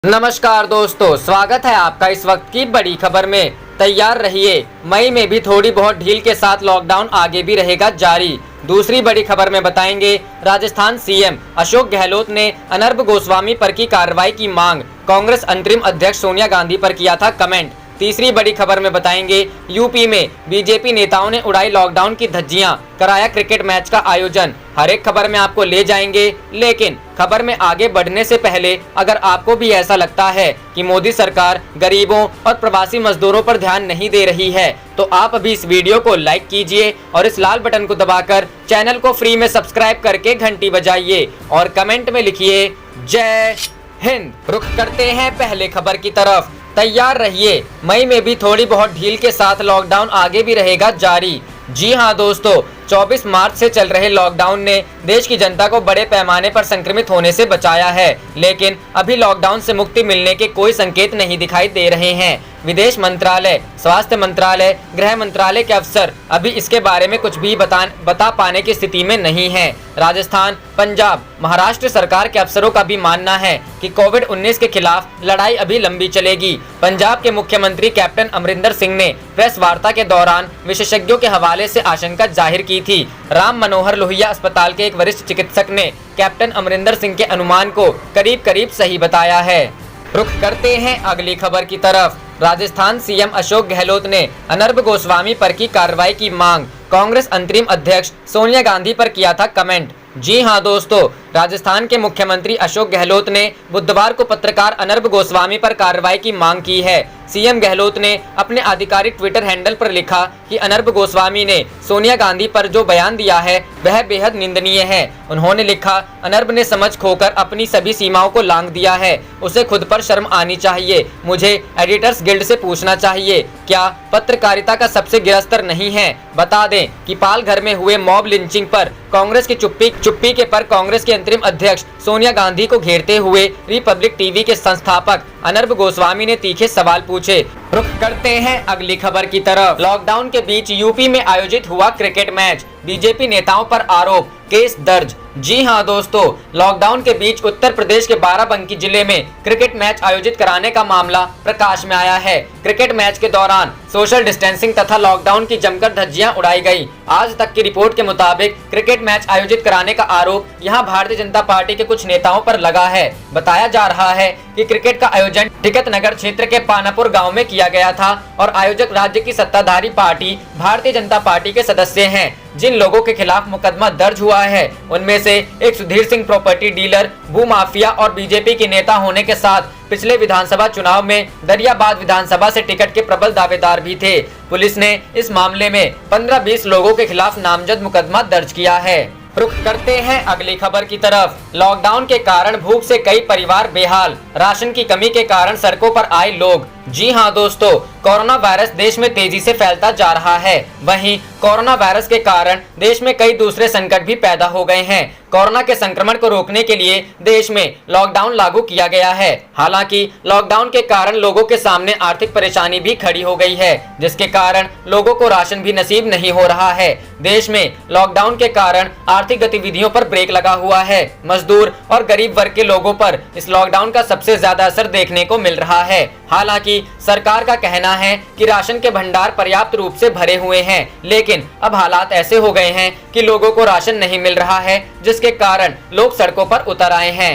नमस्कार दोस्तों, स्वागत है आपका इस वक्त की बड़ी खबर में। तैयार रहिए, मई में भी थोड़ी बहुत ढील के साथ लॉकडाउन आगे भी रहेगा जारी। दूसरी बड़ी खबर में बताएंगे, राजस्थान सीएम अशोक गहलोत ने अनर्ब गोस्वामी पर की कार्रवाई की मांग, कांग्रेस अंतरिम अध्यक्ष सोनिया गांधी पर किया था कमेंट। तीसरी बड़ी खबर में बताएंगे, यूपी में बीजेपी नेताओं ने उड़ाई लॉकडाउन की धज्जियां, कराया क्रिकेट मैच का आयोजन। हर एक खबर में आपको ले जाएंगे, लेकिन खबर में आगे बढ़ने से पहले अगर आपको भी ऐसा लगता है कि मोदी सरकार गरीबों और प्रवासी मजदूरों पर ध्यान नहीं दे रही है, तो आप अभी इस वीडियो को लाइक कीजिए और इस लाल बटन को दबाकर चैनल को फ्री में सब्सक्राइब करके घंटी बजाइए और कमेंट में लिखिए जय हिंद। रुख करते हैं पहले खबर की तरफ। तैयार रहिए, मई में भी थोड़ी बहुत ढील के साथ लॉकडाउन आगे भी रहेगा जारी। जी हां दोस्तों, 24 मार्च से चल रहे लॉकडाउन ने देश की जनता को बड़े पैमाने पर संक्रमित होने से बचाया है, लेकिन अभी लॉकडाउन से मुक्ति मिलने के कोई संकेत नहीं दिखाई दे रहे हैं। विदेश मंत्रालय, स्वास्थ्य मंत्रालय, गृह मंत्रालय के अफसर अभी इसके बारे में कुछ भी बता पाने की स्थिति में नहीं है। राजस्थान, पंजाब, महाराष्ट्र सरकार के अफसरों का भी मानना है कि कोविड-19 के खिलाफ लड़ाई अभी लंबी चलेगी। पंजाब के मुख्यमंत्री कैप्टन अमरिंदर सिंह ने प्रेस वार्ता के दौरान विशेषज्ञों के हवाले से आशंका जाहिर की थी। राम मनोहर लोहिया अस्पताल के एक वरिष्ठ चिकित्सक ने कैप्टन अमरिंदर सिंह के अनुमान को करीब करीब सही बताया है। रुख करते हैं अगली खबर की तरफ। राजस्थान सीएम अशोक गहलोत ने अनर्ब गोस्वामी पर की कार्रवाई की मांग, कांग्रेस अंतरिम अध्यक्ष सोनिया गांधी पर किया था कमेंट। जी हां दोस्तों, राजस्थान के मुख्यमंत्री अशोक गहलोत ने बुधवार को पत्रकार अनर्ब गोस्वामी पर कार्रवाई की मांग की है। सीएम गहलोत ने अपने आधिकारिक ट्विटर हैंडल पर लिखा कि अनर्ब गोस्वामी ने सोनिया गांधी पर जो बयान दिया है वह बेहद निंदनीय है। उन्होंने लिखा, अनर्ब ने समझ खोकर अपनी सभी सीमाओं को लांघ दिया है। उसे खुद पर शर्म आनी चाहिए। मुझे एडिटर्स गिल्ड से पूछना चाहिए, क्या पत्रकारिता का सबसे गिरा स्तर नहीं है? बता दें कि पालघर में हुए मॉब लिंचिंग पर कांग्रेस की चुप्पी के पर कांग्रेस के अंतरिम अध्यक्ष सोनिया गांधी को घेरते हुए रिपब्लिक टीवी के संस्थापक अनर्ब गोस्वामी ने तीखे सवाल पूछे। रुख करते हैं अगली खबर की तरफ। लॉकडाउन के बीच यूपी में आयोजित हुआ क्रिकेट मैच, बीजेपी नेताओं पर आरोप, केस दर्ज। जी हां दोस्तों, लॉकडाउन के बीच उत्तर प्रदेश के बाराबंकी जिले में क्रिकेट मैच आयोजित कराने का मामला प्रकाश में आया है। क्रिकेट मैच के दौरान सोशल डिस्टेंसिंग तथा लॉकडाउन की जमकर धज्जियां उड़ाई गई। आज तक की रिपोर्ट के मुताबिक क्रिकेट मैच आयोजित कराने का आरोप यहां भारतीय जनता पार्टी के कुछ नेताओं पर लगा है। बताया जा रहा है कि क्रिकेट का आयोजन टिकत नगर क्षेत्र के पानापुर गाँव में किया गया था और आयोजक राज्य की सत्ताधारी पार्टी भारतीय जनता पार्टी के सदस्य हैं। जिन लोगों के खिलाफ मुकदमा दर्ज हुआ है उनमें से एक सुधीर सिंह प्रॉपर्टी डीलर, भूमाफिया और बीजेपी के नेता होने के साथ पिछले विधानसभा चुनाव में दरियाबाद विधानसभा से टिकट के प्रबल दावेदार भी थे। पुलिस ने इस मामले में 15-20 लोगों के खिलाफ नामजद मुकदमा दर्ज किया है। रुख करते हैं अगली खबर की तरफ। लॉकडाउन के कारण भूख से कई परिवार बेहाल, राशन की कमी के कारण सड़कों पर आए लोग। जी हां दोस्तों, कोरोना वायरस देश में तेजी से फैलता जा रहा है। वहीं कोरोना वायरस के कारण देश में कई दूसरे संकट भी पैदा हो गए हैं। कोरोना के संक्रमण को रोकने के लिए देश में लॉकडाउन लागू किया गया है। हालांकि लॉकडाउन के कारण लोगों के सामने आर्थिक परेशानी भी खड़ी हो गई है, जिसके कारण लोगों को राशन भी नसीब नहीं हो रहा है। देश में लॉकडाउन के कारण आर्थिक गतिविधियों पर ब्रेक लगा हुआ है। मजदूर और गरीब वर्ग के लोगों पर इस लॉकडाउन का सबसे ज्यादा असर देखने को मिल रहा है। हालांकि सरकार का कहना है कि राशन के भंडार पर्याप्त रूप से भरे हुए हैं, लेकिन अब हालात ऐसे हो गए हैं कि लोगों को राशन नहीं मिल रहा है, जिसके कारण लोग सड़कों पर उतर आए हैं।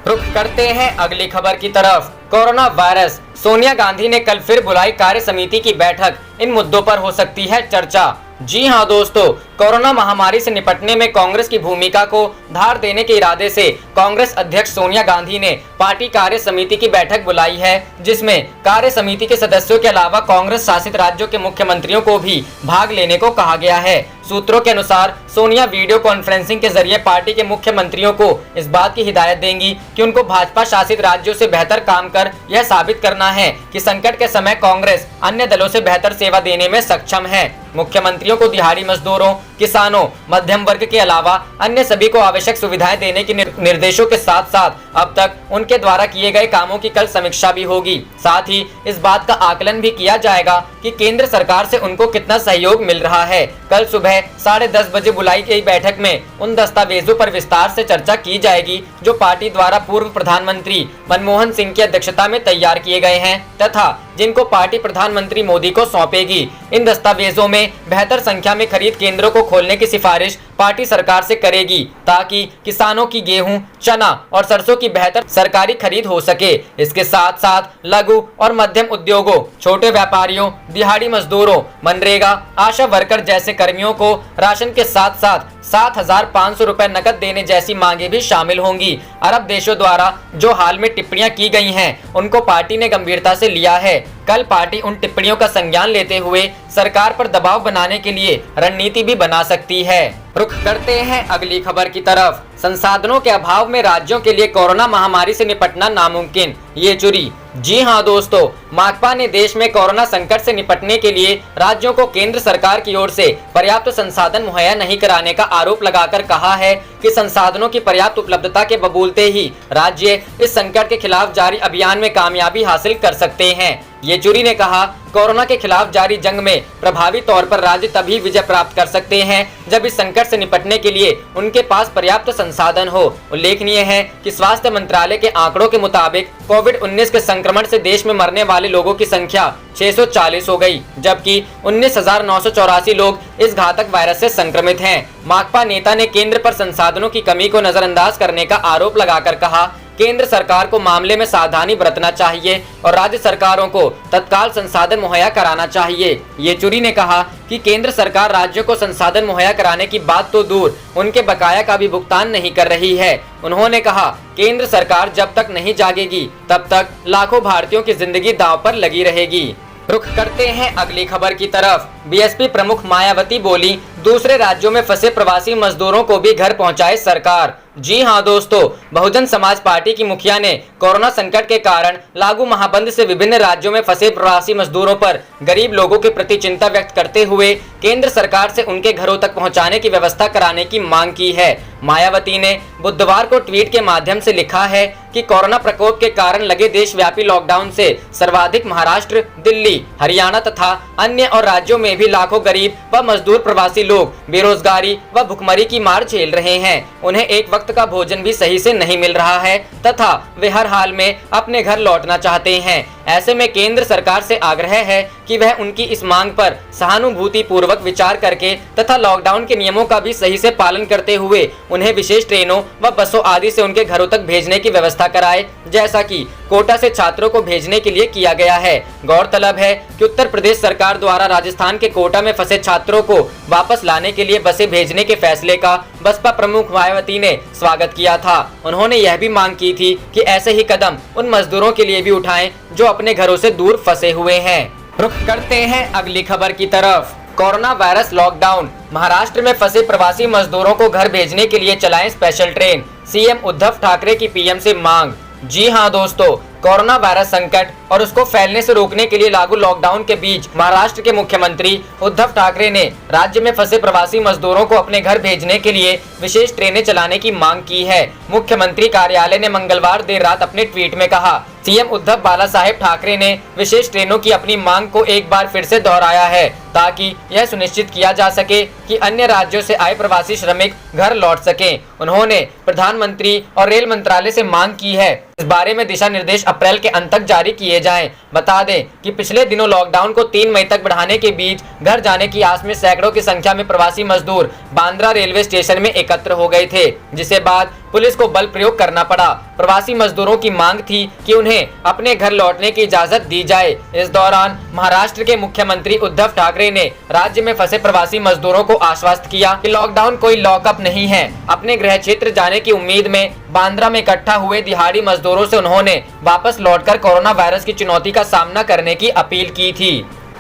रुख करते हैं अगली खबर की तरफ। कोरोना वायरस, सोनिया गांधी ने कल फिर बुलाई कार्य समिति की बैठक, इन मुद्दों पर हो सकती है चर्चा। जी हां दोस्तों, कोरोना महामारी से निपटने में कांग्रेस की भूमिका को धार देने के इरादे से कांग्रेस अध्यक्ष सोनिया गांधी ने पार्टी कार्य समिति की बैठक बुलाई है, जिसमें कार्य समिति के सदस्यों के अलावा कांग्रेस शासित राज्यों के मुख्यमंत्रियों को भी भाग लेने को कहा गया है। सूत्रों के अनुसार सोनिया वीडियो कॉन्फ्रेंसिंग के जरिए पार्टी के मुख्यमंत्रियों को इस बात की हिदायत देंगी कि उनको भाजपा शासित राज्यों से बेहतर काम कर यह साबित करना है कि संकट के समय कांग्रेस अन्य दलों से बेहतर सेवा देने में सक्षम है। मुख्यमंत्रियों को दिहाड़ी मजदूरों, किसानों, मध्यम वर्ग के अलावा अन्य सभी को आवश्यक सुविधाएं देने के निर्देशों के साथ साथ अब तक उनके द्वारा किए गए कामों की कल समीक्षा भी होगी। साथ ही इस बात का आकलन भी किया जाएगा कि केंद्र सरकार से उनको कितना सहयोग मिल रहा है। कल सुबह 10:30 बजे बुलाई गई बैठक में उन दस्तावेजों पर विस्तार से चर्चा की जाएगी जो पार्टी द्वारा पूर्व प्रधानमंत्री मनमोहन सिंह की अध्यक्षता में तैयार किए गए हैं तथा जिनको पार्टी प्रधानमंत्री मोदी को सौंपेगी। इन दस्तावेजों में बेहतर संख्या में खरीद केंद्रों को खोलने की सिफारिश पार्टी सरकार से करेगी ताकि किसानों की गेहूं, चना और सरसों की बेहतर सरकारी खरीद हो सके। इसके साथ साथ लघु और मध्यम उद्योगों, छोटे व्यापारियों, दिहाड़ी मजदूरों, मनरेगा, आशा वर्कर जैसे कर्मियों को राशन के साथ साथ 7,500 रुपए नकद देने जैसी मांगे भी शामिल होंगी। अरब देशों द्वारा जो हाल में टिप्पणियां की गई हैं उनको पार्टी ने गंभीरता से लिया है। कल पार्टी उन टिप्पणियों का संज्ञान लेते हुए सरकार पर दबाव बनाने के लिए रणनीति भी बना सकती है। रुख करते हैं अगली खबर की तरफ। संसाधनों के अभाव में राज्यों के लिए कोरोना महामारी से निपटना नामुमकिन, येचुरी। जी हां दोस्तों, माकपा ने देश में कोरोना संकट से निपटने के लिए राज्यों को केंद्र सरकार की ओर से पर्याप्त संसाधन मुहैया नहीं कराने का आरोप लगाकर कहा है कि संसाधनों की पर्याप्त उपलब्धता के बबूलते ही राज्य इस संकट के खिलाफ जारी अभियान में कामयाबी हासिल कर सकते हैं। येचुरी ने कहा, कोरोना के खिलाफ जारी जंग में प्रभावी तौर पर राज्य तभी विजय प्राप्त कर सकते हैं जब इस संकट से निपटने के लिए उनके पास पर्याप्त संसाधन हो। उल्लेखनीय है कि स्वास्थ्य मंत्रालय के आंकड़ों के मुताबिक कोविड-19 के संक्रमण से देश में मरने वाले लोगों की संख्या 640 हो गई, जबकि 19,984 लोग इस घातक वायरस से संक्रमित हैं। माकपा नेता ने केंद्र पर संसाधनों की कमी को नजरअंदाज करने का आरोप लगाकर कहा, केंद्र सरकार को मामले में सावधानी बरतना चाहिए और राज्य सरकारों को तत्काल संसाधन मुहैया कराना चाहिए। येचुरी ने कहा कि केंद्र सरकार राज्यों को संसाधन मुहैया कराने की बात तो दूर, उनके बकाया का भी भुगतान नहीं कर रही है। उन्होंने कहा, केंद्र सरकार जब तक नहीं जागेगी तब तक लाखों भारतीयों की जिंदगी दांव पर लगी रहेगी। रुख करते हैं अगली खबर की तरफ। बीएसपी प्रमुख मायावती बोली, दूसरे राज्यों में फंसे प्रवासी मजदूरों को भी घर पहुंचाए सरकार। जी हां दोस्तों, बहुजन समाज पार्टी की मुखिया ने कोरोना संकट के कारण लागू महाबंद से विभिन्न राज्यों में फंसे प्रवासी मजदूरों पर गरीब लोगों के प्रति चिंता व्यक्त करते हुए केंद्र सरकार से उनके घरों तक पहुंचाने की व्यवस्था कराने की मांग की है। मायावती ने बुधवार को ट्वीट के माध्यम से लिखा है कि कोरोना प्रकोप के कारण लगे देशव्यापी लॉकडाउन से सर्वाधिक महाराष्ट्र, दिल्ली, हरियाणा तथा अन्य और राज्यों में भी लाखों गरीब व मजदूर प्रवासी लोग बेरोजगारी व भुखमरी की मार झेल रहे हैं। उन्हें एक वक्त का भोजन भी सही से नहीं मिल रहा है तथा वे हर हाल में अपने घर लौटना चाहते हैं। ऐसे में केंद्र सरकार से आग्रह है कि वह उनकी इस मांग पर सहानुभूति पूर्वक विचार करके तथा लॉकडाउन के नियमों का भी सही से पालन करते हुए उन्हें विशेष ट्रेनों व बसों आदि से उनके घरों तक भेजने की व्यवस्था कराए, जैसा कि कोटा से छात्रों को भेजने के लिए किया गया है। गौरतलब है कि उत्तर प्रदेश सरकार द्वारा राजस्थान के कोटा में फंसे छात्रों को वापस लाने के लिए बसें भेजने के फैसले का बसपा प्रमुख मायावती ने स्वागत किया था। उन्होंने यह भी मांग की थी कि ऐसे ही कदम उन मजदूरों के लिए भी उठाएं जो अपने घरों से दूर फंसे हुए हैं। रुख करते हैं अगली खबर की तरफ। कोरोना वायरस लॉकडाउन, महाराष्ट्र में फंसे प्रवासी मजदूरों को घर भेजने के लिए चलाएं special train, CM Uddhav Thackeray की पीएम से मांग। जी हां दोस्तों, कोरोना वायरस संकट और उसको फैलने से रोकने के लिए लागू लॉकडाउन के बीच महाराष्ट्र के मुख्यमंत्री उद्धव ठाकरे ने राज्य में फंसे प्रवासी मजदूरों को अपने घर भेजने के लिए विशेष ट्रेनें चलाने की मांग की है। मुख्यमंत्री कार्यालय ने मंगलवार देर रात अपने ट्वीट में कहा, सीएम उद्धव बाला साहेब ठाकरे ने विशेष ट्रेनों की अपनी मांग को एक बार फिर से दोहराया है ताकि यह सुनिश्चित किया जा सके कि अन्य राज्यों से आए प्रवासी श्रमिक घर लौट सकें। उन्होंने प्रधानमंत्री और रेल मंत्रालय से मांग की है इस बारे में दिशा निर्देश अप्रैल के अंत तक जारी किए जाएं। बता दें कि पिछले दिनों लॉकडाउन को 3 मई तक बढ़ाने के बीच घर जाने की आस में सैकड़ों की संख्या में प्रवासी मजदूर बांद्रा रेलवे स्टेशन में एकत्र हो गए थे, जिसे बाद पुलिस को बल प्रयोग करना पड़ा। प्रवासी मजदूरों की मांग थी कि उन्हें अपने घर लौटने की इजाजत दी जाए। इस दौरान महाराष्ट्र के मुख्यमंत्री उद्धव ठाकरे ने राज्य में फंसे प्रवासी मजदूरों को आश्वस्त किया कि लॉकडाउन कोई लॉकअप नहीं है। अपने गृह क्षेत्र जाने की उम्मीद में बांद्रा में इकट्ठा हुए दिहाड़ी मजदूरों से उन्होंने वापस लौटकर कोरोना वायरस की चुनौती का सामना करने की अपील की थी।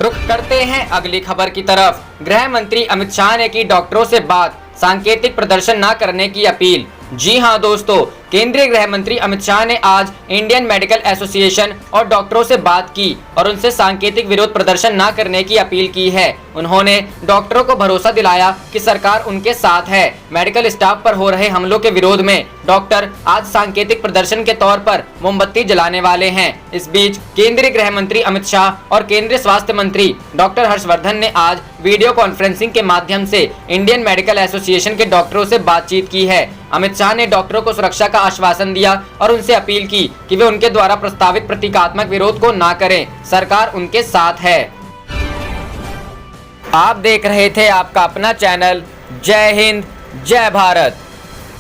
रुख करते हैं अगली खबर की तरफ। गृह मंत्री अमित शाह ने की डॉक्टरों से बात, सांकेतिक प्रदर्शन न करने की अपील। जी हां दोस्तों, केंद्रीय गृह मंत्री अमित शाह ने आज इंडियन मेडिकल एसोसिएशन और डॉक्टरों से बात की और उनसे सांकेतिक विरोध प्रदर्शन न करने की अपील की है। उन्होंने डॉक्टरों को भरोसा दिलाया कि सरकार उनके साथ है। मेडिकल स्टाफ पर हो रहे हमलों के विरोध में डॉक्टर आज सांकेतिक प्रदर्शन के तौर पर मोमबत्ती जलाने वाले हैं। इस बीच केंद्रीय गृह मंत्री अमित शाह और केंद्रीय स्वास्थ्य मंत्री डॉक्टर हर्षवर्धन ने आज वीडियो कॉन्फ्रेंसिंग के माध्यम से इंडियन मेडिकल एसोसिएशन के डॉक्टरों से बातचीत की है। अमित शाह ने डॉक्टरों को सुरक्षा का आश्वासन दिया और उनसे अपील की कि वे उनके द्वारा प्रस्तावित प्रतीकात्मक विरोध को ना करें। सरकार उनके साथ है। आप देख रहे थे आपका अपना चैनल जय हिंद जय भारत।